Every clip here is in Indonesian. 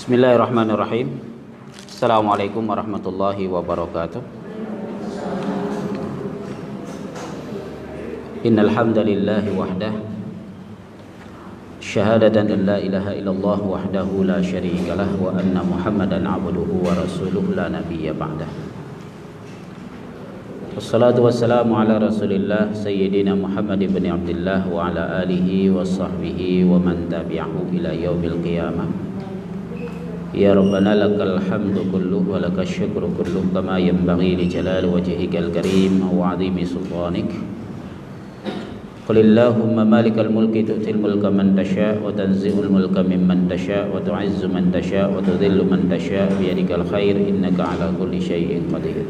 Bismillahirrahmanirrahim. Assalamualaikum warahmatullahi wabarakatuh. Innal hamdalillah wahdah syahadatan an la ilaha illallah wahdahu la syarikalah wa anna Muhammadan abduhu wa rasuluhu la nabiyya ba'dah. Wassalatu wassalamu ala Rasulillah sayyidina Muhammad ibn Abdullah wa ala alihi wa sahbihi wa man tabi'ahu ila yaumil qiyamah. Ya Rabbana lakal hamdu kulluh wa lakal syukru kulluh kama yanbaghi li jalali wajhikal karim wa 'azimi sultanik. Qulillahumma malikal mulki tu'til mulka man tasha' wa tanzi'ul mulka mimman tasha' wa tu'izzu man tasha' wa tudhillu man tasha' bi yadikal khair innaka 'ala kulli syai'in qadir.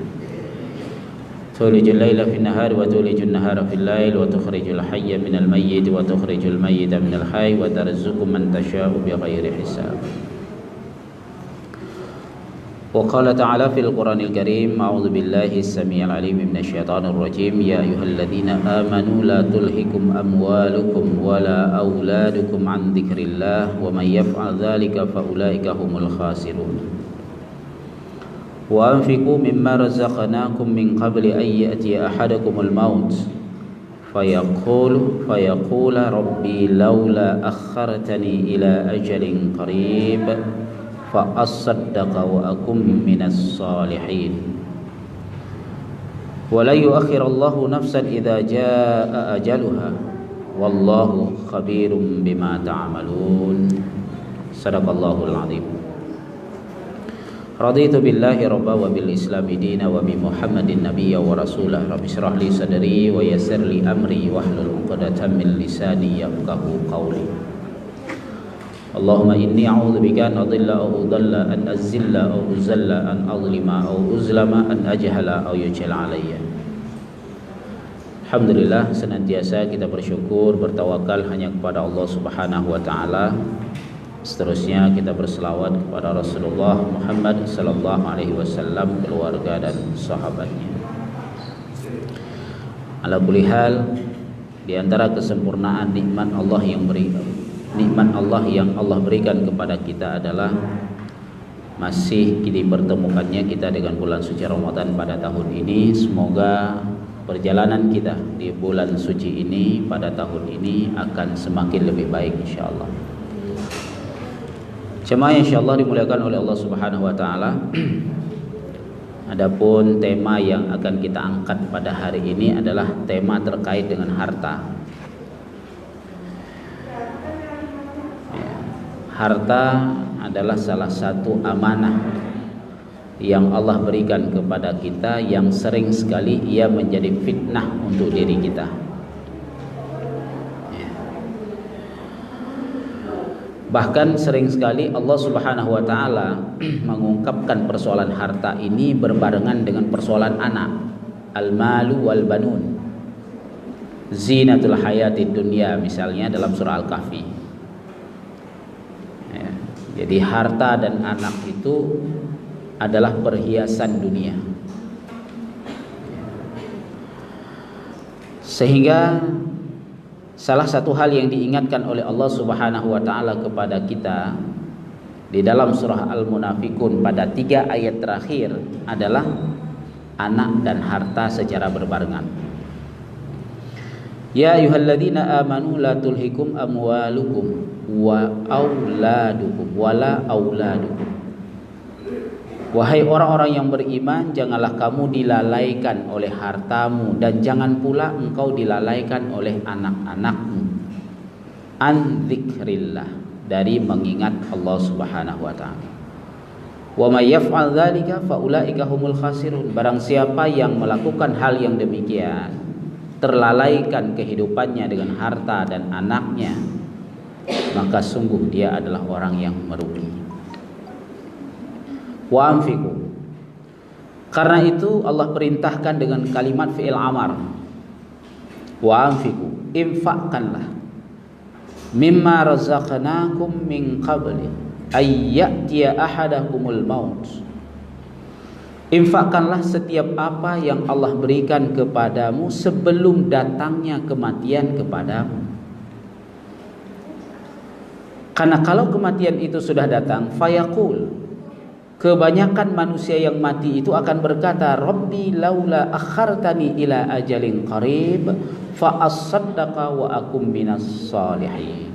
Tulijul laila fin nahari wa tulijul nahara fil lail wa tukhrijul hayya minal mayyit wa tukhrijul mayyita minal hayy wa tarzuqu man tasha'u bighairi hisab. Wa qala ta'ala fil Qur'anil Karim a'udzu billahi as-sami'il 'alim minasy syaithanir rajim ya ayyuhalladzina amanu la tulhikum amwalukum wala auladukum 'an dzikrillah wa may yaf'al dzalika fa ulaika humul khasirun. Wa anfiqu mimma razaqnakum min qabli an ya'tiya ahadakumul maut fayaqula rabbi laula akhartani ila ajalin qarib fa asaddaqa wa akum minas salihin. Wa la yu'akhirallahu nafsan idza jaa ajaluha wallahu khabirum bima ta'malun. Sadaqallahul azim. Raditu billahi rabba wa bil islami dina wa bi Muhammadin nabiyya wa rasulah. Rabbi shrah li sadri wa yassir li amri wahlul 'uqdatam min lisani yafqahu qawli. Allahumma inni a'udzubika an adilla aw udalla an azilla aw uzalla an azlima aw uzlama an ajhala aw yujhala alayya. Alhamdulillah, senantiasa kita bersyukur, bertawakal hanya kepada Allah Subhanahu wa taala. Seterusnya kita berselawat kepada Rasulullah Muhammad sallallahu alaihi wasallam, keluarga dan sahabatnya. Ala kulli hal, di antara kesempurnaan nikmat Allah yang Allah berikan kepada kita adalah masih dipertemukannya kita dengan bulan suci Ramadan pada tahun ini. Semoga perjalanan kita di bulan suci ini pada tahun ini akan semakin lebih baik insyaallah. Jemaah insyaallah dimuliakan oleh Allah Subhanahu wa taala. Adapun tema yang akan kita angkat pada hari ini adalah tema terkait dengan harta. Harta adalah salah satu amanah yang Allah berikan kepada kita yang sering sekali ia menjadi fitnah untuk diri kita. Bahkan sering sekali Allah Subhanahu wa taala mengungkapkan persoalan harta ini berbarengan dengan persoalan anak. Al-malu wal banun zinatul hayatid dunya, misalnya dalam surah Al-Kahfi. Jadi harta dan anak itu adalah perhiasan dunia. Sehingga salah satu hal yang diingatkan oleh Allah Subhanahu wa taala kepada kita di dalam surah Al-Munafikun pada 3 ayat terakhir adalah anak dan harta secara berbarengan. Ya ayyuhalladzina amanu la tulhikum amwalukum wa auladukum wala auladukum. Wahai orang-orang yang beriman, janganlah kamu dilalaikan oleh hartamu dan jangan pula engkau dilalaikan oleh anak-anakmu. An dzikrillah, dari mengingat Allah Subhanahu wa taala. Wa may yaf'al dzalika fa ulaika humul khasirun. Barang siapa yang melakukan hal yang demikian, terlalaikan kehidupannya dengan harta dan anaknya, maka sungguh dia adalah orang yang merugi. Wa anfiqu. Karena itu Allah perintahkan dengan kalimat fi'il amar. Wa anfiqu, infakkanlah. Mimma razaqnakum min qabli ay ya'tiya ahadakumul maut. Infakkanlah setiap apa yang Allah berikan kepadamu sebelum datangnya kematian kepadamu. Karena kalau kematian itu sudah datang, fayaqul, kebanyakan manusia yang mati itu akan berkata, Rabbi laula akhartani ila ajalin qarib fa asaddaqa wa akum minas salihin.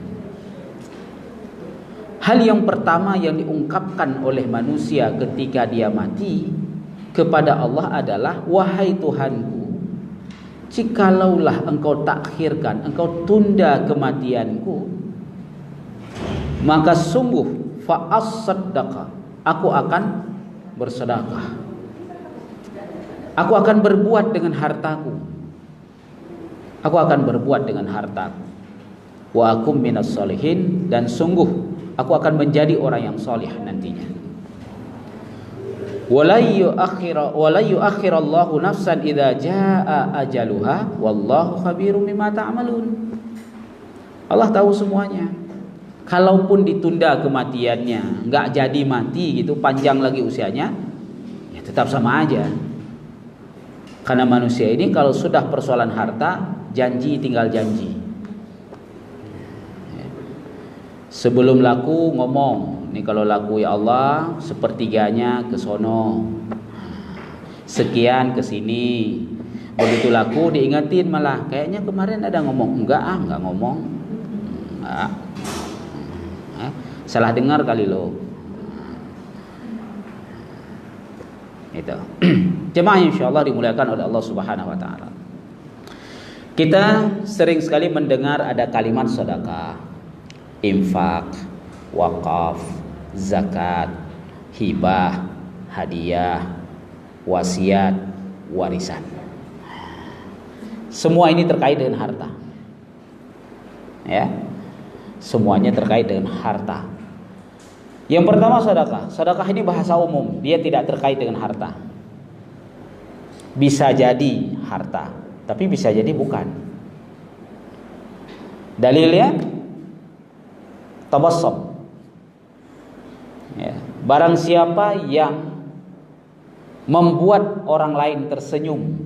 Hal yang pertama yang diungkapkan oleh manusia ketika dia mati kepada Allah adalah, wahai Tuhanku, jikalaulah engkau takhirkan, engkau tunda kematianku, maka sungguh fa'as-saddaqa, aku akan bersedekah. Aku akan berbuat dengan hartaku. Aku akan berbuat dengan hartaku. Wa akum minas solihin, dan sungguh aku akan menjadi orang yang soleh nantinya. Wala yuakhirallahu nafsan idza jaa ajaluha wallahu khabirum bima ta'malun. Allah tahu semuanya. Kalaupun ditunda kematiannya, nggak jadi mati gitu, panjang lagi usianya, ya tetap sama aja. Karena manusia ini kalau sudah persoalan harta, janji tinggal janji. Sebelum laku ngomong, nih kalau laku ya Allah, sepertiganya ke sono, sekian ke sini. Begitu laku diingetin malah, kayaknya kemarin ada ngomong, enggak ngomong, enggak. Salah dengar kali lo. Itu. Jemaah insyaallah dimuliakan oleh Allah Subhanahu wa taala. Kita sering sekali mendengar ada kalimat sedekah, infak, wakaf, zakat, hibah, hadiah, wasiat, warisan. Semua ini terkait dengan harta. Ya. Semuanya terkait dengan harta. Yang pertama sedekah. Sedekah ini bahasa umum, dia tidak terkait dengan harta. Bisa jadi harta, tapi bisa jadi bukan. Dalilnya tabassum. Ya, barang siapa yang membuat orang lain tersenyum,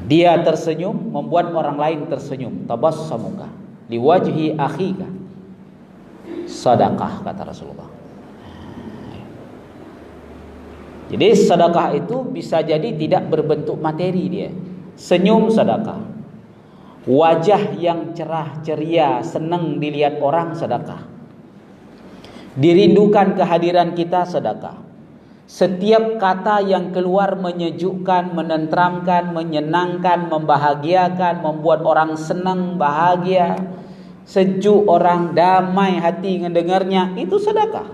dia tersenyum, membuat orang lain tersenyum, tabassamuka liwajhi akhika, sedekah, kata Rasulullah. Jadi sedekah itu bisa jadi tidak berbentuk materi dia. Senyum sedekah. Wajah yang cerah ceria, senang dilihat orang, sedekah. Dirindukan kehadiran kita, sedekah. Setiap kata yang keluar menyejukkan, menenteramkan, menyenangkan, membahagiakan, membuat orang senang, bahagia, sejuk, orang damai hati mendengarnya, itu sedekah.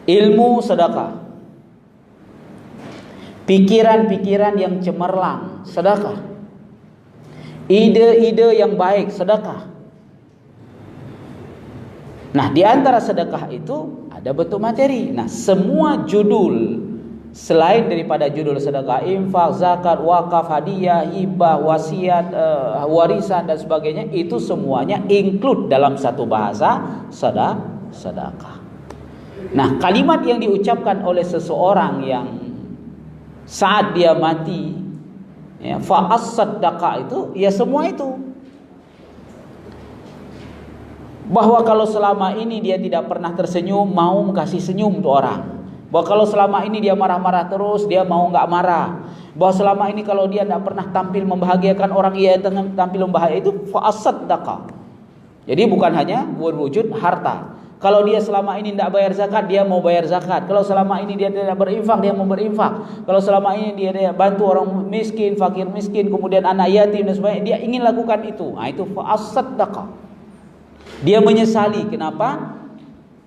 Ilmu sedekah. Pikiran-pikiran yang cemerlang, sedekah. Ide-ide yang baik, sedekah. Nah, di antara sedekah itu ada bentuk materi. Nah, semua judul selain daripada judul sedekah, infak, zakat, wakaf, hadiah, hibah, wasiat, warisan dan sebagainya, itu semuanya include dalam satu bahasa sedekah. Nah, kalimat yang diucapkan oleh seseorang yang saat dia mati, ya, fa'as-saddaqa itu, ya semua itu. Bahwa kalau selama ini dia tidak pernah tersenyum, mau kasih senyum tuh orang. Bahwa kalau selama ini dia marah-marah terus, dia mau nggak marah. Bahwa selama ini kalau dia tidak pernah tampil membahagiakan orang, ia tampil membahagiakan, itu fa'as-saddaqa. Jadi bukan hanya berwujud harta. Kalau dia selama ini tidak bayar zakat, dia mau bayar zakat. Kalau selama ini dia tidak berinfak, dia mau berinfak. Kalau selama ini dia bantu orang miskin, fakir miskin, kemudian anak yatim dan sebagainya, dia ingin lakukan itu. Nah, itu fa'as-saddaqa. Dia menyesali kenapa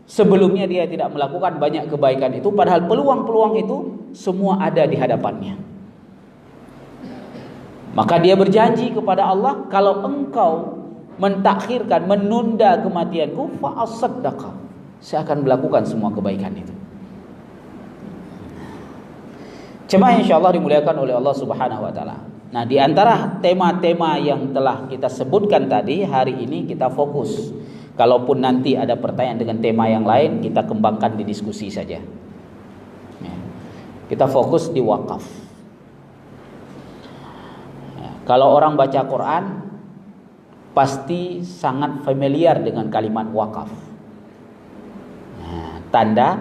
sebelumnya dia tidak melakukan banyak kebaikan itu, padahal peluang-peluang itu semua ada di hadapannya. Maka dia berjanji kepada Allah, kalau engkau mentakhirkan, menunda kematianku, fa'as-saddaqa, saya akan melakukan semua kebaikan itu. Jemaah insyaallah dimuliakan oleh Allah Subhanahu wa taala. Nah, di antara tema-tema yang telah kita sebutkan tadi, hari ini kita fokus. Kalaupun nanti ada pertanyaan dengan tema yang lain, kita kembangkan di diskusi saja. Ya. Kita fokus di wakaf. Ya. Kalau orang baca Quran, pasti sangat familiar dengan kalimat wakaf. Tanda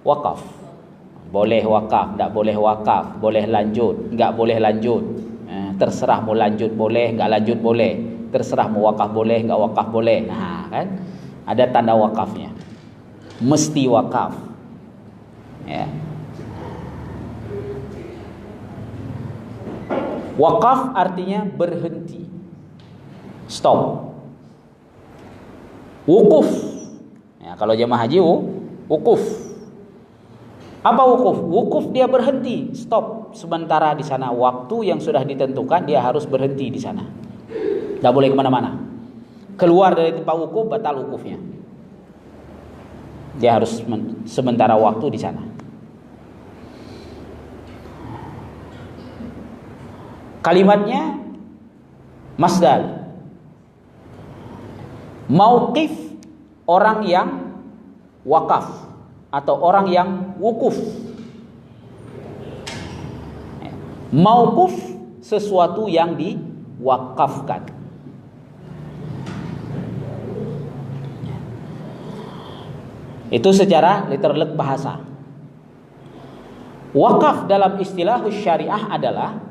wakaf. Boleh wakaf, tak boleh wakaf, boleh lanjut, enggak boleh lanjut. Terserah mau lanjut boleh, enggak lanjut boleh. Terserah mau wakaf boleh, enggak wakaf boleh. Nah, kan? Ada tanda wakafnya. Mesti wakaf. Ya. Wakaf artinya berhenti. Stop. Wukuf. Ya, kalau jemaah haji wukuf. Apa wukuf? Wukuf dia berhenti, stop sementara di sana. Waktu yang sudah ditentukan dia harus berhenti di sana. Tidak boleh kemana-mana. Keluar dari tempat wukuf batal wukufnya. Dia harus sementara waktu di sana. Kalimatnya masdar. Mauqif, orang yang wakaf atau orang yang wukuf. Mauquf, sesuatu yang diwakafkan. Itu secara literally bahasa. Wakaf dalam istilah syariah adalah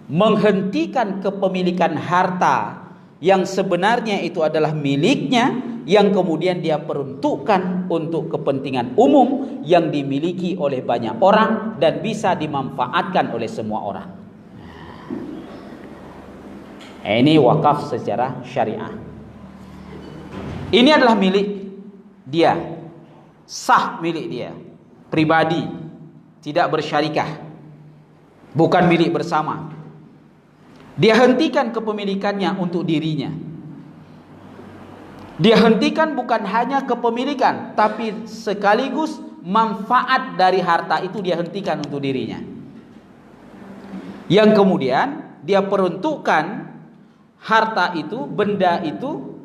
menghentikan kepemilikan harta yang sebenarnya itu adalah miliknya, yang kemudian dia peruntukkan untuk kepentingan umum yang dimiliki oleh banyak orang dan bisa dimanfaatkan oleh semua orang. Ini wakaf secara syariah. Ini adalah milik dia, sah milik dia, pribadi, tidak bersyarikah, bukan milik bersama. Dia hentikan kepemilikannya untuk dirinya. Dia hentikan bukan hanya kepemilikan, tapi sekaligus manfaat dari harta itu dia hentikan untuk dirinya. Yang kemudian dia peruntukkan harta itu, benda itu,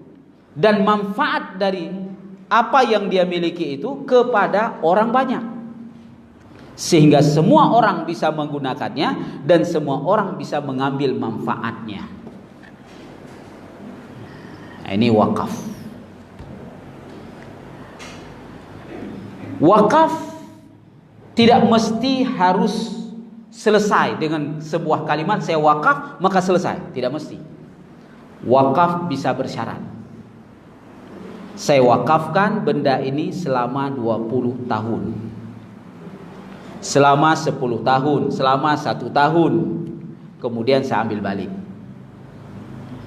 dan manfaat dari apa yang dia miliki itu kepada orang banyak. Sehingga semua orang bisa menggunakannya dan semua orang bisa mengambil manfaatnya. Ini wakaf. Wakaf tidak mesti harus selesai dengan sebuah kalimat saya wakaf maka selesai, tidak mesti. Wakaf bisa bersyarat. Saya wakafkan benda ini selama 20 tahun. Selama 10 tahun, selama 1 tahun, kemudian saya ambil balik.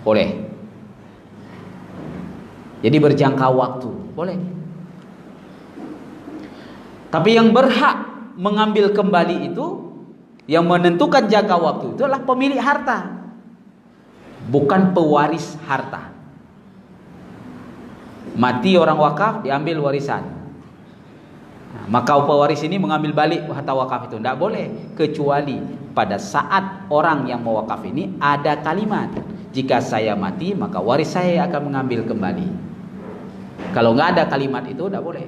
Boleh. Jadi berjangka waktu, boleh. Tapi yang berhak mengambil kembali itu, yang menentukan jangka waktu itu adalah pemilik harta, bukan pewaris harta. Mati orang wakaf, diambil warisan. Maka pewaris ini mengambil balik harta wakaf itu. Tidak boleh, kecuali pada saat orang yang mewakaf ini ada kalimat, jika saya mati maka waris saya akan mengambil kembali. Kalau nggak ada kalimat itu tidak boleh.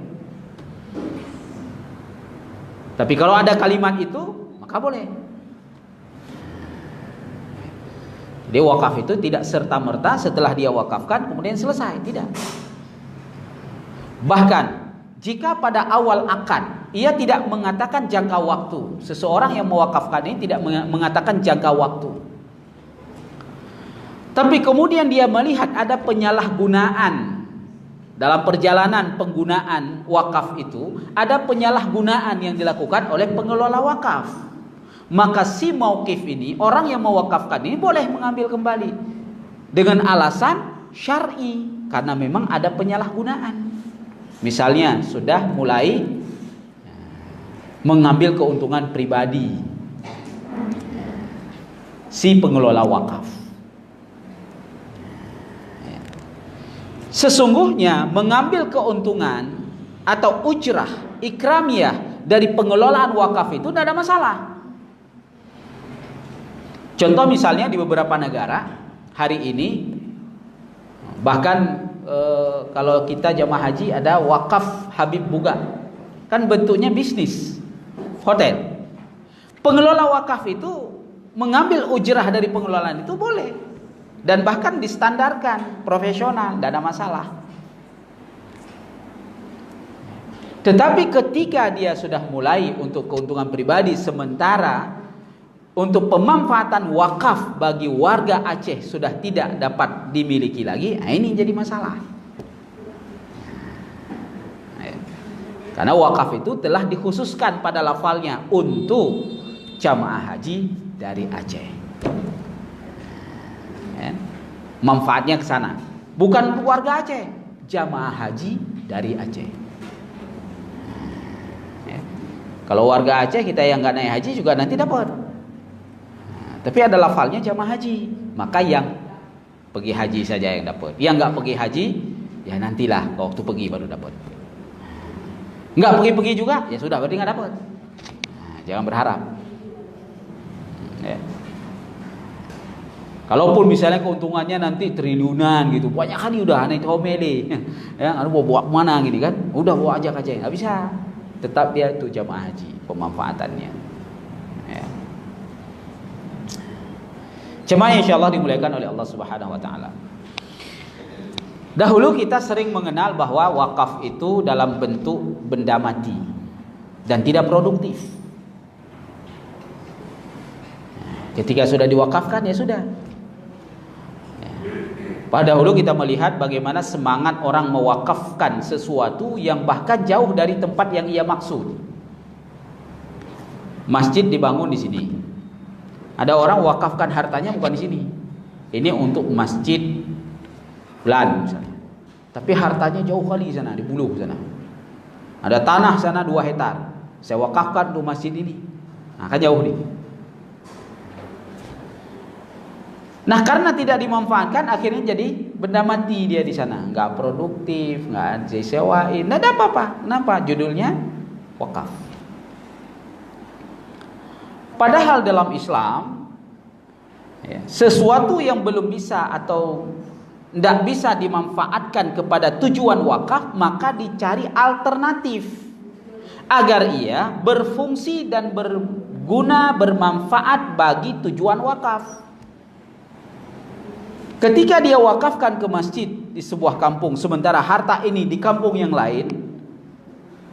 Tapi kalau ada kalimat itu maka boleh. Dia wakaf itu tidak serta-merta setelah dia wakafkan kemudian selesai, tidak. Bahkan jika pada awal akad ia tidak mengatakan jangka waktu, seseorang yang mewakafkan ini tidak mengatakan jangka waktu, tapi kemudian dia melihat ada penyalahgunaan dalam perjalanan penggunaan wakaf itu, ada penyalahgunaan yang dilakukan oleh pengelola wakaf, maka si mauqif ini, orang yang mewakafkan ini boleh mengambil kembali dengan alasan syar'i, karena memang ada penyalahgunaan. Misalnya sudah mulai mengambil keuntungan pribadi si pengelola wakaf. Sesungguhnya mengambil keuntungan atau ujrah, ikramiyah dari pengelolaan wakaf itu tidak ada masalah. Contoh misalnya di beberapa negara hari ini, bahkan kalau kita jamaah haji ada wakaf Habib Buga, kan bentuknya bisnis hotel. Pengelola wakaf itu mengambil ujrah dari pengelolaan itu boleh. dan bahkan distandarkan profesional, tidak ada masalah. Tetapi ketika dia sudah mulai untuk keuntungan pribadi, sementara untuk pemanfaatan wakaf bagi warga Aceh sudah tidak dapat dimiliki lagi, ini jadi masalah. Karena wakaf itu telah dikhususkan pada lafalnya untuk jamaah haji dari Aceh. Manfaatnya ke sana, bukan untuk warga Aceh, jamaah haji dari Aceh. Kalau warga Aceh kita yang nggak naik haji juga nanti dapat. Tapi ada lafalnya jamaah haji, maka yang pergi haji saja yang dapat. Yang nggak pergi haji, ya nantilah waktu pergi baru dapat. Nggak pergi juga, ya sudah berarti nggak dapat. Jangan berharap. Ya. Kalaupun misalnya keuntungannya nanti triliunan gitu, banyak kali udah naik homele, ya, mau bawa mana gitu kan, udah bawa aja, nggak bisa. Tetap dia itu jamaah haji pemanfaatannya. Ya. Jemaah insyaallah dimuliakan oleh Allah Subhanahu wa taala. Dahulu kita sering mengenal bahwa wakaf itu dalam bentuk benda mati dan tidak produktif. Ketika sudah diwakafkan ya sudah. Pada dahulu kita melihat bagaimana semangat orang mewakafkan sesuatu yang bahkan jauh dari tempat yang ia maksud. Masjid dibangun di sini. Ada orang wakafkan hartanya bukan di sini. Ini untuk masjid Plan misalnya. Tapi hartanya jauh kali sana, di Buluh sana. Ada tanah sana 2 hektar. Saya wakafkan untuk masjid ini. Nah, kan jauh nih. Nah, karena tidak dimanfaatkan akhirnya jadi benda mati dia di sana, nggak produktif, nggak disewain, nggak ada apa-apa. Kenapa? Judulnya wakaf. Padahal dalam Islam, ya, sesuatu yang belum bisa atau tidak bisa dimanfaatkan kepada tujuan wakaf, maka dicari alternatif agar ia berfungsi dan berguna, bermanfaat bagi tujuan wakaf. Ketika dia wakafkan ke masjid di sebuah kampung, sementara harta ini di kampung yang lain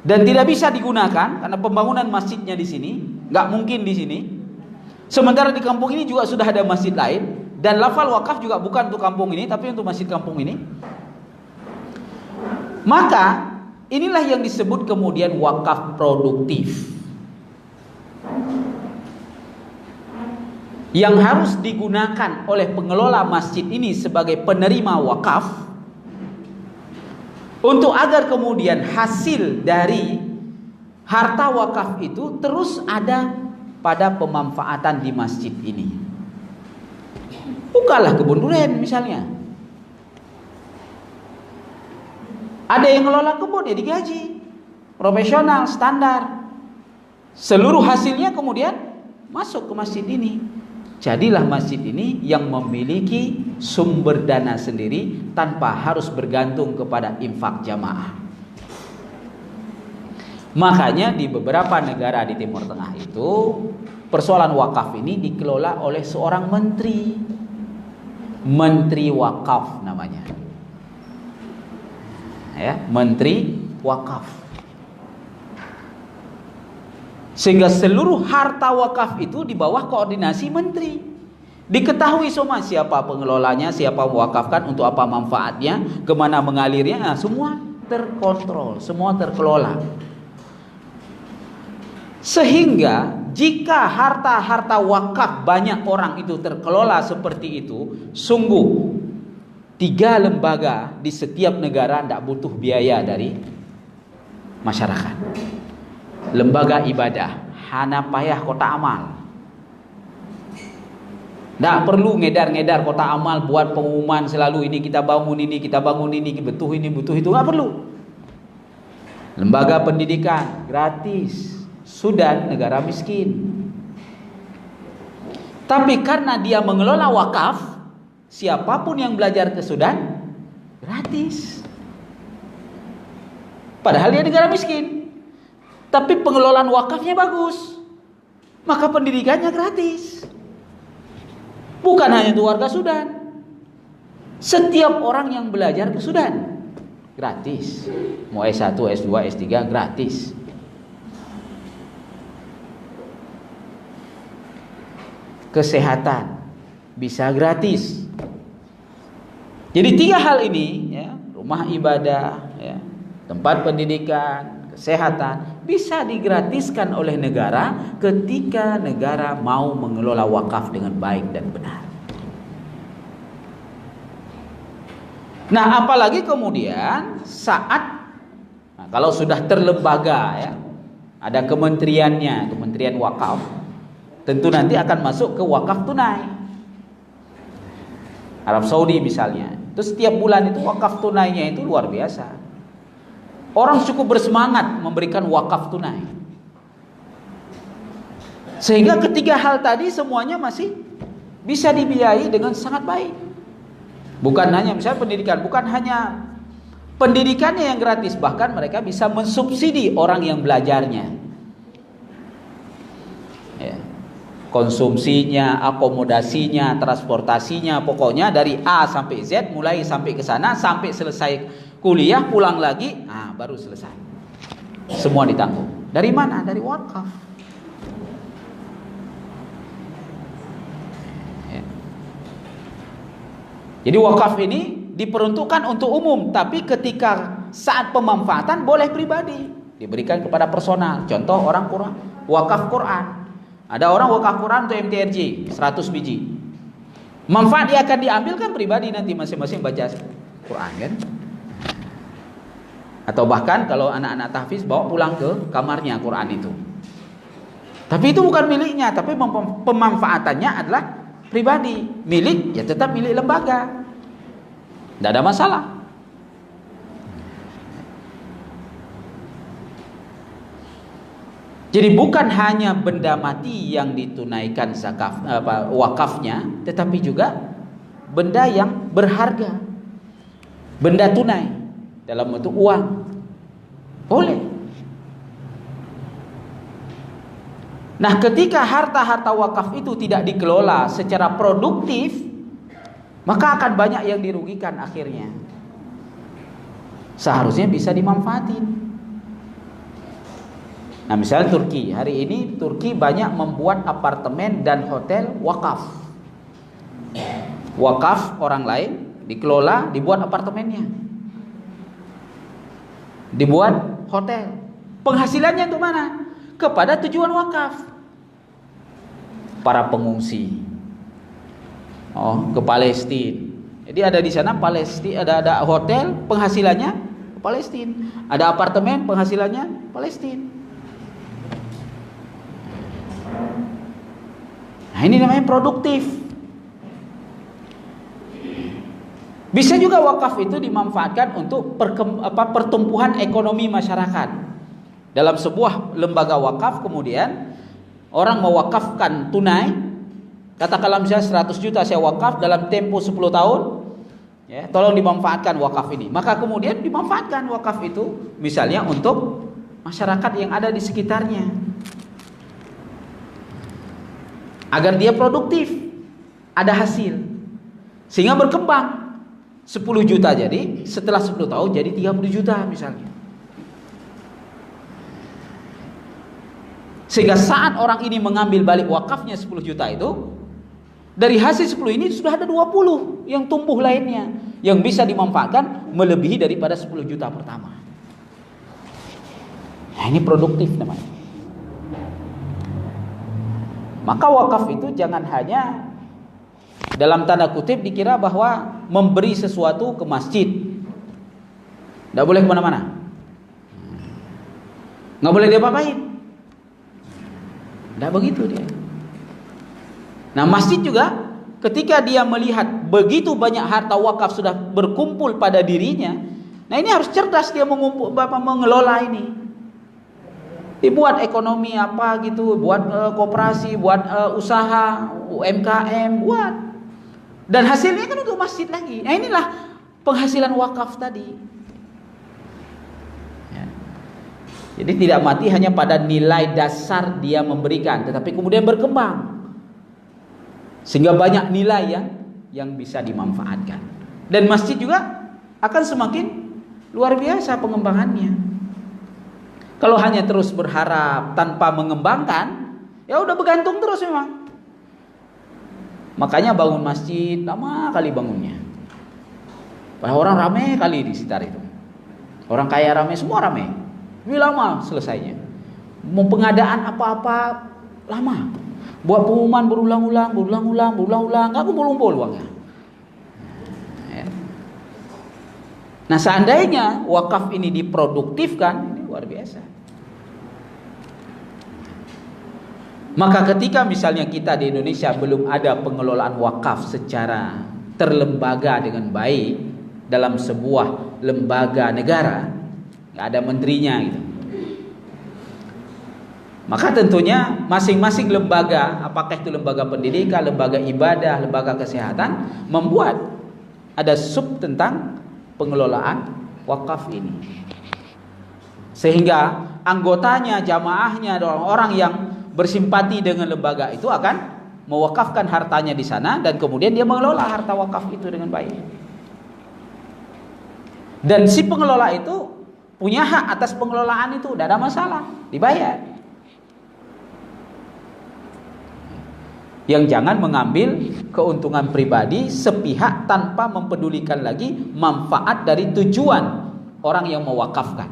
dan tidak bisa digunakan karena pembangunan masjidnya di sini, nggak mungkin di sini. Sementara di kampung ini juga sudah ada masjid lain dan lafal wakaf juga bukan untuk kampung ini, tapi untuk masjid kampung ini. Maka inilah yang disebut kemudian wakaf produktif, yang harus digunakan oleh pengelola masjid ini sebagai penerima wakaf untuk agar kemudian hasil dari harta wakaf itu terus ada pada pemanfaatan di masjid ini. Bukanlah kebun durian misalnya. Ada yang ngelola kebun ya digaji profesional standar. Seluruh hasilnya kemudian masuk ke masjid ini. Jadilah masjid ini yang memiliki sumber dana sendiri tanpa harus bergantung kepada infak jamaah. Makanya di beberapa negara di Timur Tengah itu persoalan wakaf ini dikelola oleh seorang menteri. Menteri wakaf namanya. Ya, menteri wakaf. Sehingga seluruh harta wakaf itu di bawah koordinasi menteri. Diketahui semua siapa pengelolanya, siapa mewakafkan, untuk apa manfaatnya, kemana mengalirnya, nah, semua terkontrol, semua terkelola. Sehingga jika harta-harta wakaf banyak orang itu terkelola seperti itu, sungguh 3 lembaga di setiap negara tidak butuh biaya dari masyarakat. Lembaga ibadah, hana payah kota amal. Tidak perlu ngedar-ngedar kota amal buat pengumuman selalu ini kita bangun ini, kita bangun ini, butuh itu, nggak perlu. Lembaga pendidikan gratis. Sudan negara miskin. Tapi karena dia mengelola wakaf, siapapun yang belajar ke Sudan gratis. Padahal dia negara miskin. Tapi pengelolaan wakafnya bagus, maka pendidikannya gratis. Bukan hanya untuk warga Sudan, Setiap orang yang belajar ke Sudan gratis. Mau S1, S2, S3 gratis. Kesehatan bisa gratis. Jadi 3 hal ini ya, rumah ibadah ya, tempat pendidikan, kesehatan bisa digratiskan oleh negara ketika negara mau mengelola wakaf dengan baik dan benar. Nah, apalagi kemudian saat kalau sudah terlembaga ya, ada kementeriannya, Kementerian Wakaf, tentu nanti akan masuk ke wakaf tunai. Arab Saudi misalnya, itu setiap bulan itu wakaf tunainya itu luar biasa. Orang cukup bersemangat memberikan wakaf tunai. Sehingga ketiga hal tadi semuanya masih bisa dibiayai dengan sangat baik. Bukan hanya misalnya pendidikan, bukan hanya pendidikannya yang gratis, bahkan mereka bisa mensubsidi orang yang belajarnya. Ya. Konsumsinya, akomodasinya, transportasinya, pokoknya dari A sampai Z, mulai sampai ke sana, sampai selesai kuliah, pulang lagi, baru selesai. Semua ditanggung. Dari mana? Dari wakaf. Ya. Jadi wakaf ini diperuntukkan untuk umum, tapi ketika saat pemanfaatan boleh pribadi, diberikan kepada personal. Contoh orang Quran, wakaf Quran. Ada orang wakaf Quran untuk MTRJ 100 biji. Manfaat dia akan diambil kan pribadi, nanti masing-masing baca Quran kan. Atau bahkan kalau anak-anak tahfiz bawa pulang ke kamarnya Quran itu. Tapi itu bukan miliknya, tapi pemanfaatannya adalah pribadi. Milik ya tetap milik lembaga. Tidak ada masalah. Jadi bukan hanya benda mati yang ditunaikan wakafnya, tetapi juga benda yang berharga, benda tunai dalam bentuk uang, boleh. Nah, ketika harta-harta wakaf itu tidak dikelola secara produktif, maka akan banyak yang dirugikan akhirnya. Seharusnya bisa dimanfaatin. Nah, misalnya Turki, hari ini Turki banyak membuat apartemen dan hotel wakaf. Wakaf orang lain dikelola, dibuat apartemennya, dibuat hotel. Penghasilannya untuk mana? Kepada tujuan wakaf. Para pengungsi. Ke Palestina. Jadi ada di sana Palestina, ada hotel, penghasilannya Palestina. Ada apartemen, penghasilannya Palestina. Nah, ini namanya produktif. Bisa juga wakaf itu dimanfaatkan untuk pertumbuhan ekonomi masyarakat. Dalam sebuah lembaga wakaf kemudian orang mewakafkan tunai, katakanlah misalnya 100 juta saya wakaf dalam tempo 10 tahun, ya, tolong dimanfaatkan wakaf ini. Maka kemudian dimanfaatkan wakaf itu misalnya untuk masyarakat yang ada di sekitarnya, agar dia produktif, ada hasil, sehingga berkembang. 10 juta jadi setelah 10 tahun jadi 30 juta misalnya. Sehingga saat orang ini mengambil balik wakafnya 10 juta itu, dari hasil 10 ini sudah ada 20 yang tumbuh lainnya, yang bisa dimanfaatkan melebihi daripada 10 juta pertama. Nah, ini produktif namanya. Maka wakaf itu jangan hanya dalam tanda kutip dikira bahwa memberi sesuatu ke masjid. Tidak boleh kemana-mana, nggak boleh diapa-apain. Tidak begitu dia. Nah, masjid juga ketika dia melihat begitu banyak harta wakaf sudah berkumpul pada dirinya, nah ini harus cerdas dia mengelola ini. Dibuat ekonomi apa gitu, buat koperasi, buat usaha, UMKM, buat. Dan hasilnya kan untuk masjid lagi. Nah, inilah penghasilan wakaf tadi. Ya. Jadi tidak mati hanya pada nilai dasar dia memberikan, tetapi kemudian berkembang. Sehingga banyak nilai yang bisa dimanfaatkan. Dan masjid juga akan semakin luar biasa pengembangannya. Kalau hanya terus berharap tanpa mengembangkan, ya udah bergantung terus memang. Makanya bangun masjid lama kali bangunnya. Padahal orang ramai kali di sekitar itu. Orang kaya ramai, semua ramai. Ini lama selesainya. Mau pengadaan apa-apa lama. Buat pengumuman berulang-ulang, nggak kumpul-kumpul uangnya. Nah, seandainya wakaf ini diproduktifkan, ini luar biasa. Maka ketika misalnya kita di Indonesia belum ada pengelolaan wakaf secara terlembaga dengan baik dalam sebuah lembaga negara, nggak ada menterinya gitu. Maka tentunya masing-masing lembaga, apakah itu lembaga pendidikan, lembaga ibadah, lembaga kesehatan, membuat ada sub tentang pengelolaan wakaf ini. Sehingga anggotanya, jamaahnya, orang-orang yang bersimpati dengan lembaga itu akan mewakafkan hartanya di sana dan kemudian dia mengelola harta wakaf itu dengan baik. Dan si pengelola itu punya hak atas pengelolaan itu, tidak ada masalah, dibayar. Yang jangan mengambil keuntungan pribadi sepihak tanpa mempedulikan lagi manfaat dari tujuan orang yang mewakafkan.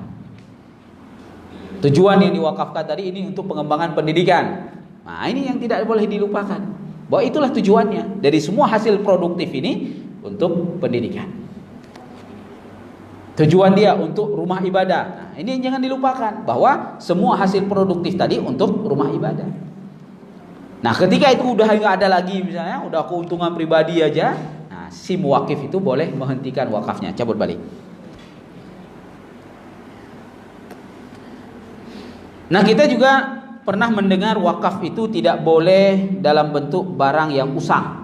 Tujuan yang diwakafkan tadi ini untuk pengembangan pendidikan. Nah, ini yang tidak boleh dilupakan. Bahwa itulah tujuannya dari semua hasil produktif ini untuk pendidikan. Tujuan dia untuk rumah ibadah. Nah, ini yang jangan dilupakan bahwa semua hasil produktif tadi untuk rumah ibadah. Nah, ketika itu udah nggak ada lagi, misalnya udah keuntungan pribadi aja, nah si muwakif itu boleh menghentikan wakafnya, cabut balik. Nah, kita juga pernah mendengar wakaf itu tidak boleh dalam bentuk barang yang usang.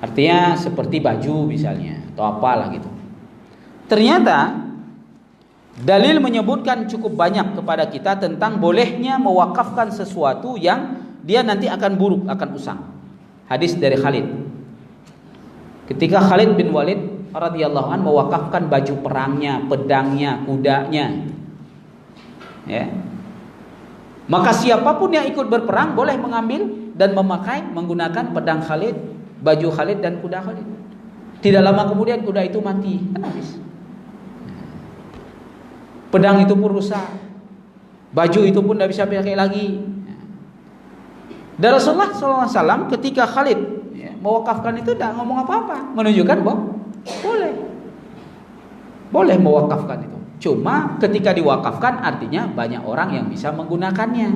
Artinya seperti baju misalnya atau apalah gitu. Ternyata dalil menyebutkan cukup banyak kepada kita tentang bolehnya mewakafkan sesuatu yang dia nanti akan buruk, akan usang. Hadis dari Khalid. Ketika Khalid bin Walid radhiyallahu anhu mewakafkan baju perangnya, pedangnya, kudanya, ya. Maka siapapun yang ikut berperang boleh mengambil dan memakai menggunakan pedang Khalid, baju Khalid dan kuda Khalid. Tidak lama kemudian kuda itu mati, kan habis. Pedang itu pun rusak, baju itu pun tidak bisa pakai lagi. Dan Rasulullah SAW ketika Khalid mewakafkan itu tidak ngomong apa-apa, menunjukkan bahwa boleh mewakafkan itu. Cuma ketika diwakafkan artinya banyak orang yang bisa menggunakannya.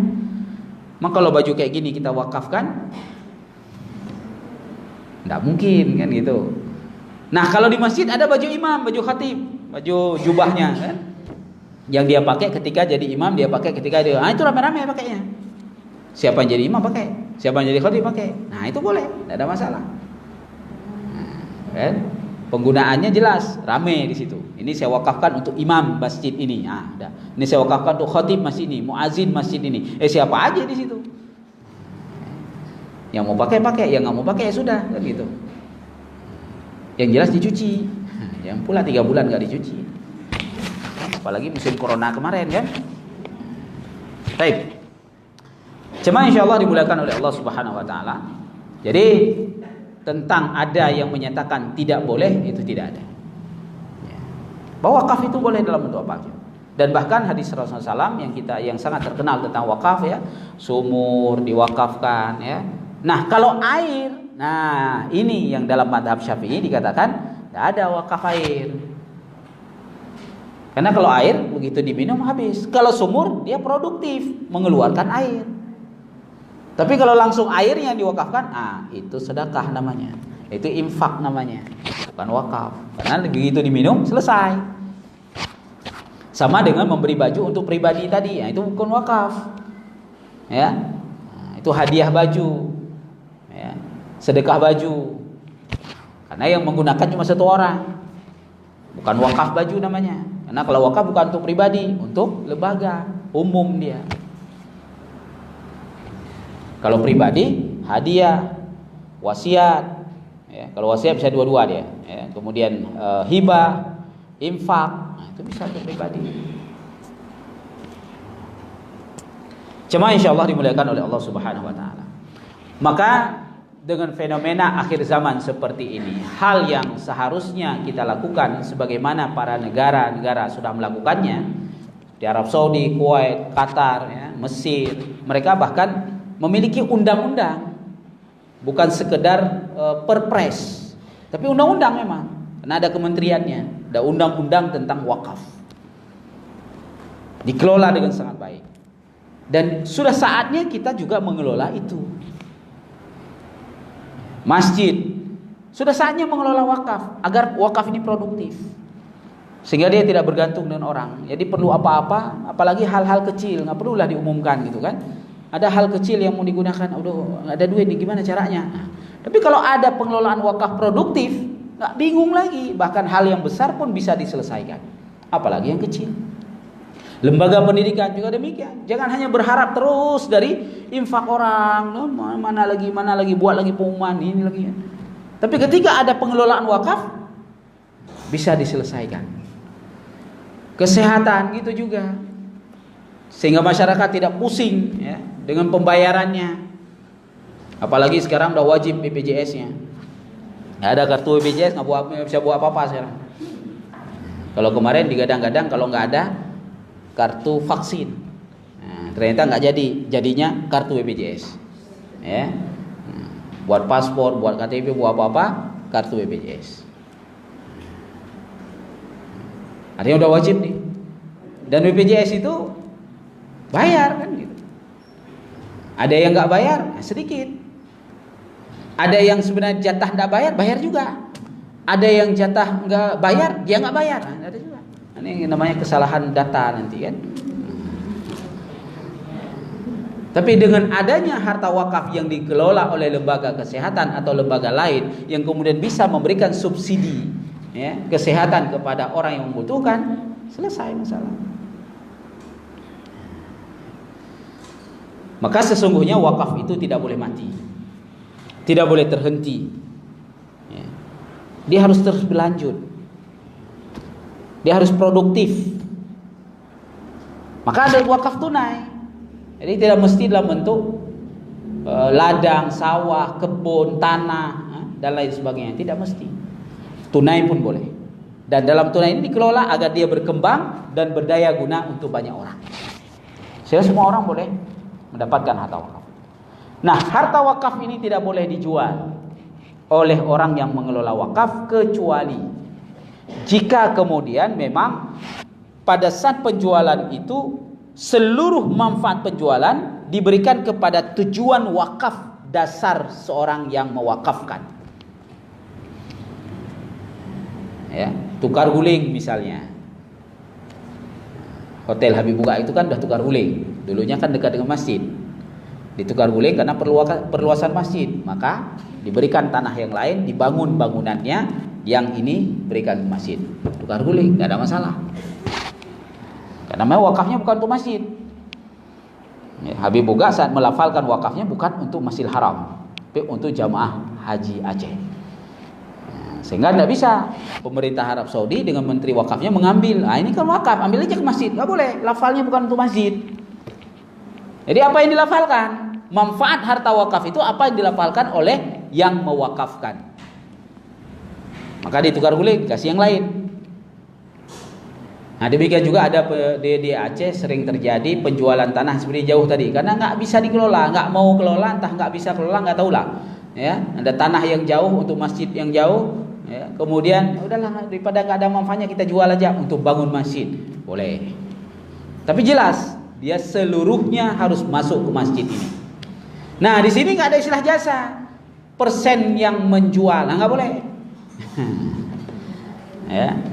Maka kalau baju kayak gini kita wakafkan, tidak mungkin kan gitu. Nah, kalau di masjid ada baju imam, baju khatib, baju jubahnya kan, yang dia pakai ketika jadi imam, dia pakai ketika dia, itu rame-rame pakainya. Siapa yang jadi imam pakai, siapa yang jadi khatib pakai. Nah, itu boleh, tidak ada masalah. Nah, kan? Penggunaannya jelas, rame di situ. Ini saya wakafkan untuk imam masjid ini. Nah, udah. Ini saya wakafkan untuk khatib masjid ini, muazin masjid ini. Siapa aja di situ. Yang mau pakai, yang nggak mau pakai ya sudah, kan gitu. Yang jelas dicuci. Yang pula 3 bulan nggak dicuci. Apalagi musim corona kemarin kan. Baik. Cuma insyaallah dimuliakan oleh Allah Subhanahu wa taala. Jadi tentang ada yang menyatakan tidak boleh, itu tidak ada. Bahwa wakaf itu boleh dalam bentuk apa saja. Dan bahkan hadis Rasulullah SAW yang sangat terkenal tentang wakaf ya, sumur diwakafkan ya. Nah, kalau air, nah ini yang dalam mazhab Syafi'i dikatakan tidak ada wakaf air. Karena kalau air begitu diminum habis. Kalau sumur dia produktif mengeluarkan air. Tapi kalau langsung airnya diwakafkan, itu sedekah namanya. Itu infak namanya, bukan wakaf. Karena begitu diminum selesai. Sama dengan memberi baju untuk pribadi tadi, itu bukan wakaf. Ya. Nah, itu hadiah baju. Ya. Sedekah baju. Karena yang menggunakan cuma satu orang. Bukan wakaf baju namanya. Karena kalau wakaf bukan untuk pribadi, untuk lembaga umum dia. Kalau pribadi, hadiah, wasiat, Ya, kalau wasiat bisa dua-dua dia. Ya, kemudian hibah, infak, nah, itu bisa untuk pribadi. Cuma insyaallah dimuliakan oleh Allah Subhanahu wa taala. Maka dengan fenomena akhir zaman seperti ini, hal yang seharusnya kita lakukan sebagaimana para negara-negara sudah melakukannya di Arab Saudi, Kuwait, Qatar, ya, Mesir, mereka bahkan memiliki undang-undang, bukan sekedar perpres, tapi undang-undang memang, karena ada kementeriannya, ada undang-undang tentang wakaf, dikelola dengan sangat baik, dan sudah saatnya kita juga mengelola itu. Masjid sudah saatnya mengelola wakaf agar wakaf ini produktif, sehingga dia tidak bergantung dengan orang. Jadi perlu apa-apa, apalagi hal-hal kecil, nggak perlulah diumumkan gitu kan. Ada hal kecil yang mau digunakan, udah ada duit nih, gimana caranya? Nah, tapi kalau ada pengelolaan wakaf produktif, nggak bingung lagi. Bahkan hal yang besar pun bisa diselesaikan, apalagi yang kecil. Lembaga pendidikan juga demikian. Jangan hanya berharap terus dari infak orang, mana lagi buat lagi pengumuman ini lagi. Tapi ketika ada pengelolaan wakaf, bisa diselesaikan. Kesehatan gitu juga, sehingga masyarakat tidak pusing ya dengan pembayarannya. Apalagi sekarang udah wajib BPJS-nya. Nggak ada kartu BPJS nggak bisa buat apa-apa sekarang. Kalau kemarin digadang-gadang kalau nggak ada kartu vaksin, nah, ternyata nggak jadinya kartu BPJS. Ya, buat paspor, buat KTP, buat apa-apa kartu BPJS. Artinya udah wajib nih. Dan BPJS itu bayar kan gitu. Ada yang nggak bayar sedikit. Ada yang sebenarnya jatah nggak bayar, bayar juga. Ada yang jatah nggak bayar, dia nggak bayar. Nah, ada juga. Ini namanya kesalahan data nanti kan. Tapi dengan adanya harta wakaf yang dikelola oleh lembaga kesehatan atau lembaga lain yang kemudian bisa memberikan subsidi ya, kesehatan kepada orang yang membutuhkan, selesai masalah. Maka sesungguhnya wakaf itu tidak boleh mati, tidak boleh terhenti ya. Dia harus terus berlanjut, dia harus produktif. Maka ada wakaf tunai. Jadi tidak mesti dalam bentuk ladang, sawah, kebun, tanah dan lain sebagainya. Tidak mesti. Tunai pun boleh. Dan dalam tunai ini dikelola agar dia berkembang dan berdaya guna untuk banyak orang. Sehingga semua orang boleh mendapatkan harta wakaf. Nah, harta wakaf ini tidak boleh dijual oleh orang yang mengelola wakaf, kecuali jika kemudian memang pada saat penjualan itu seluruh manfaat penjualan diberikan kepada tujuan wakaf dasar seorang yang mewakafkan. Ya, tukar guling misalnya. Hotel Habib Buka itu kan udah tukar guling. Dulunya kan dekat dengan masjid. Ditukar guling karena perluasan masjid, maka diberikan tanah yang lain, dibangun bangunannya, yang ini berikan ke masjid. Tukar guling, enggak ada masalah. Karena wakafnya bukan untuk masjid. Habib Buga saat melafalkan wakafnya bukan untuk Masjidil Haram, tapi untuk jamaah haji Aceh. Sehingga tidak bisa pemerintah Arab Saudi dengan menteri wakafnya mengambil. Nah, ini kan wakaf, ambil aja ke masjid. Nggak boleh, lafalnya bukan untuk masjid. Jadi apa yang dilafalkan? Manfaat harta wakaf itu apa yang dilafalkan oleh yang mewakafkan. Maka ditukar guling, kasih yang lain. Nah, demikian juga ada di Aceh sering terjadi penjualan tanah seperti jauh tadi, karena nggak bisa dikelola, nggak mau kelola, entah nggak bisa kelola, nggak tahulah. Ya, ada tanah yang jauh untuk masjid yang jauh, ya, kemudian udahlah daripada nggak ada manfaatnya kita jual aja untuk bangun masjid, boleh. Tapi jelas dia seluruhnya harus masuk ke masjid ini. Nah, di sini nggak ada istilah jasa, persen yang menjual, nah, nggak boleh. Ya.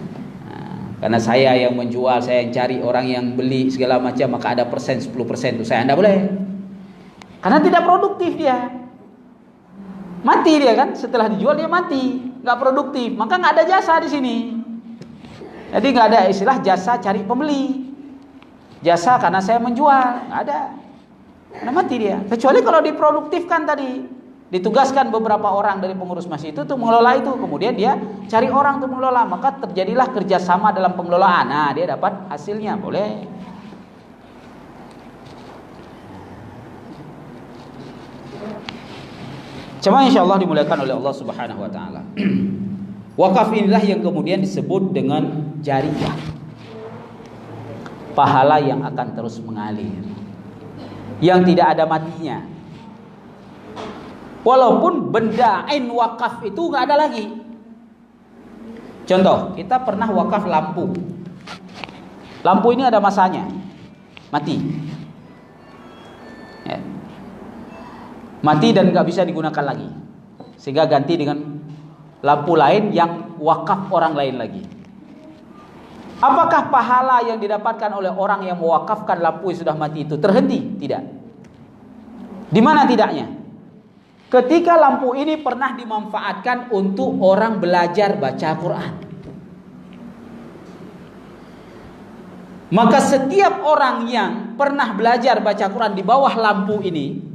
Karena saya yang menjual, saya yang cari orang yang beli segala macam, maka ada persen 10% itu saya tidak boleh. Karena tidak produktif dia. Mati dia kan, setelah dijual dia mati, nggak produktif. Maka nggak ada jasa di sini. Jadi nggak ada istilah jasa cari pembeli. Jasa karena saya menjual, nggak ada. Karena mati dia. Kecuali kalau diproduktifkan tadi. Ditugaskan beberapa orang dari pengurus masjid itu untuk mengelola itu. Kemudian dia cari orang untuk mengelola. Maka terjadilah kerjasama dalam pengelolaan. Nah, dia dapat hasilnya. Boleh. Cuma insya Allah dimuliakan oleh Allah Subhanahu Wa Taala. Wakaf inilah yang kemudian disebut dengan jariyah. Pahala yang akan terus mengalir. Yang tidak ada matinya. Walaupun benda ain wakaf itu nggak ada lagi. Contoh, kita pernah wakaf lampu. Lampu ini ada masanya, mati, ya. Mati dan nggak bisa digunakan lagi, sehingga ganti dengan lampu lain yang wakaf orang lain lagi. Apakah pahala yang didapatkan oleh orang yang mewakafkan lampu yang sudah mati itu terhenti? Tidak. Di mana tidaknya? Ketika lampu ini pernah dimanfaatkan untuk orang belajar baca Quran, maka setiap orang yang pernah belajar baca Quran di bawah lampu ini,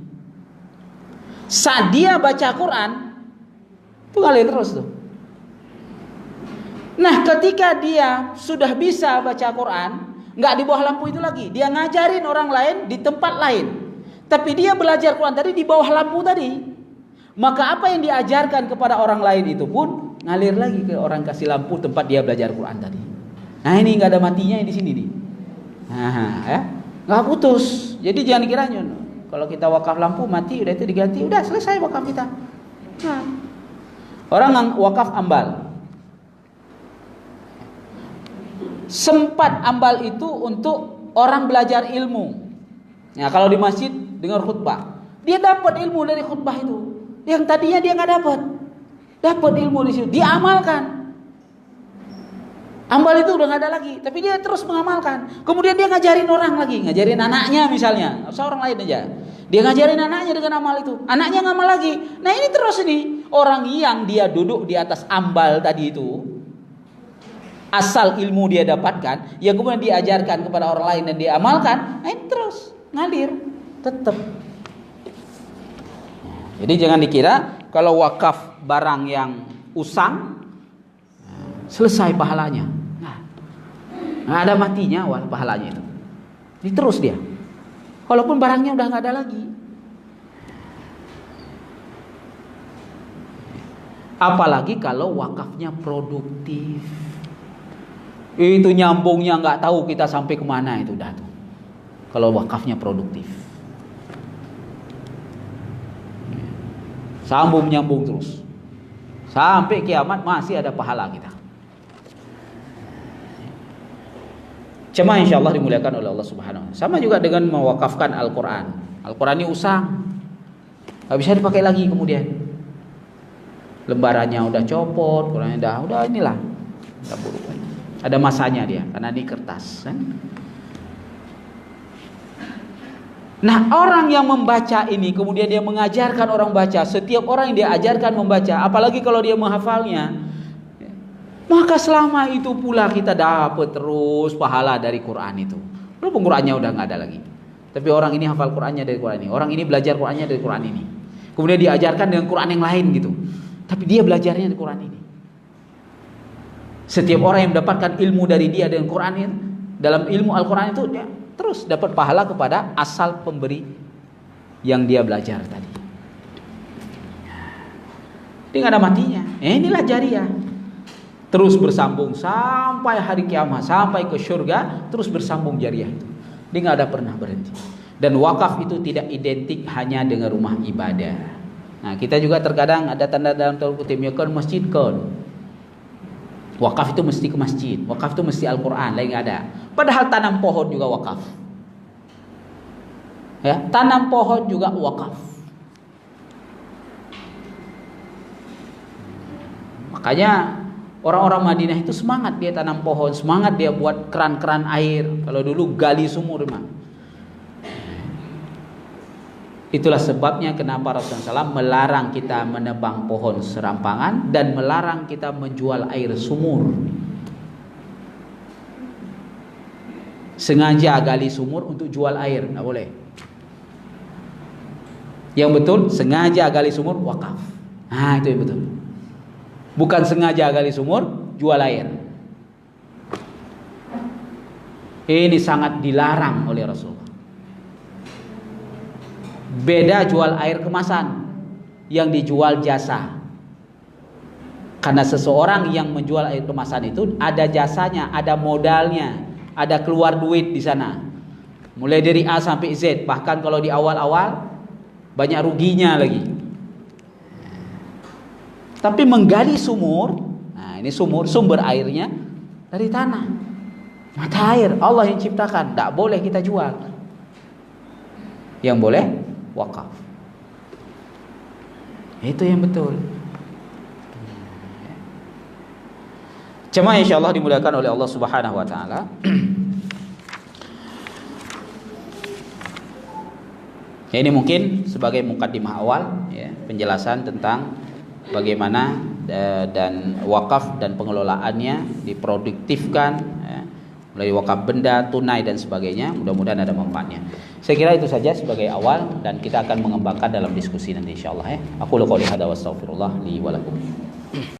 saat dia baca Quran itu ngalir terus tuh. Nah, ketika dia sudah bisa baca Quran, nggak di bawah lampu itu lagi, dia ngajarin orang lain di tempat lain, tapi dia belajar Quran tadi di bawah lampu tadi. Maka apa yang diajarkan kepada orang lain itu pun ngalir lagi ke orang kasih lampu tempat dia belajar Quran tadi. Nah, ini nggak ada matinya di sini nih. Nah, ya, nggak putus. Jadi jangan dikira kalau kita wakaf lampu mati udah itu diganti, udah selesai wakaf kita. Nah, orang wakaf ambal. Sempat ambal itu untuk orang belajar ilmu. Nah, kalau di masjid dengar khutbah, dia dapat ilmu dari khutbah itu. Yang tadinya dia nggak dapat ilmu di situ, dia amalkan. Ambal itu udah nggak ada lagi, tapi dia terus mengamalkan. Kemudian dia ngajarin orang lagi, ngajarin anaknya misalnya, atau orang lain aja. Dia ngajarin anaknya dengan amal itu, anaknya ngamal lagi. Nah, ini terus ini orang yang dia duduk di atas ambal tadi itu, asal ilmu dia dapatkan, yang kemudian diajarkan kepada orang lain dan dia amalkan, nah ini terus ngalir, tetap. Jadi jangan dikira kalau wakaf barang yang usang selesai pahalanya. Nah, nggak ada matinya pahalanya itu. Ini terus dia. Walaupun barangnya udah nggak ada lagi. Apalagi kalau wakafnya produktif. Itu nyambungnya nggak tahu kita sampai kemana itu dah tuh. Kalau wakafnya produktif. Sambung nyambung terus sampai kiamat masih ada pahala kita. Cuma insya Allah dimuliakan oleh Allah Subhanahu wa Ta'ala. Sama juga dengan mewakafkan Al-Quran. Al-Quran ini usang, nggak bisa dipakai lagi. Kemudian lembarannya udah copot, Qurannya udah inilah, udah buruk. Ada masanya dia, karena ini kertas kan? Nah, orang yang membaca ini kemudian dia mengajarkan orang baca. Setiap orang yang dia ajarkan membaca, apalagi kalau dia menghafalnya, maka selama itu pula kita dapat terus pahala dari Quran itu. Walaupun Qurannya udah nggak ada lagi, tapi orang ini hafal Qurannya dari Quran ini, orang ini belajar Qurannya dari Quran ini. Kemudian diajarkan dengan Quran yang lain gitu, tapi dia belajarnya dari Quran ini. Setiap orang yang mendapatkan ilmu dari dia dengan Quran itu, dalam ilmu Al-Quran itu, dia terus dapat pahala kepada asal pemberi yang dia belajar tadi. Dia nggak ada matinya. Inilah jariyah. Terus bersambung sampai hari kiamat, sampai ke surga, terus bersambung jariyah itu. Dia nggak ada pernah berhenti. Dan wakaf itu tidak identik hanya dengan rumah ibadah. Nah, kita juga terkadang ada tanda dalam tanda kutip kan masjid kan. Wakaf itu mesti ke masjid, wakaf itu mesti Al-Quran, lain nggak ada. Padahal tanam pohon juga wakaf. Ya, tanam pohon juga wakaf. Makanya orang-orang Madinah itu semangat dia tanam pohon, semangat dia buat keran-keran air. Kalau dulu gali sumur mah. Itulah sebabnya kenapa Rasulullah SAW melarang kita menebang pohon serampangan dan melarang kita menjual air sumur. Sengaja gali sumur untuk jual air, nggak boleh. Yang betul sengaja gali sumur wakaf. Nah, itu yang betul. Bukan sengaja gali sumur jual air. Ini sangat dilarang oleh Rasulullah. Beda jual air kemasan, yang dijual jasa. Karena seseorang yang menjual air kemasan itu ada jasanya, ada modalnya, ada keluar duit di sana. Mulai dari A sampai Z, bahkan kalau di awal-awal banyak ruginya lagi. Tapi menggali sumur, nah ini sumber airnya dari tanah, mata air Allah yang ciptakan, tidak boleh kita jual. Yang boleh wakaf. Itu yang betul. Jemaah insyaallah dimuliakan oleh Allah Subhanahu wa taala. Ya, ini mungkin sebagai mukaddimah awal ya, penjelasan tentang bagaimana dan wakaf dan pengelolaannya diproduktifkan ya, mulai wakaf benda, tunai dan sebagainya. Mudah-mudahan ada manfaatnya. Saya kira itu saja sebagai awal dan kita akan mengembangkan dalam diskusi nanti insyaallah ya. Aku qouli hadza wa astaghfirullah li wa lakum.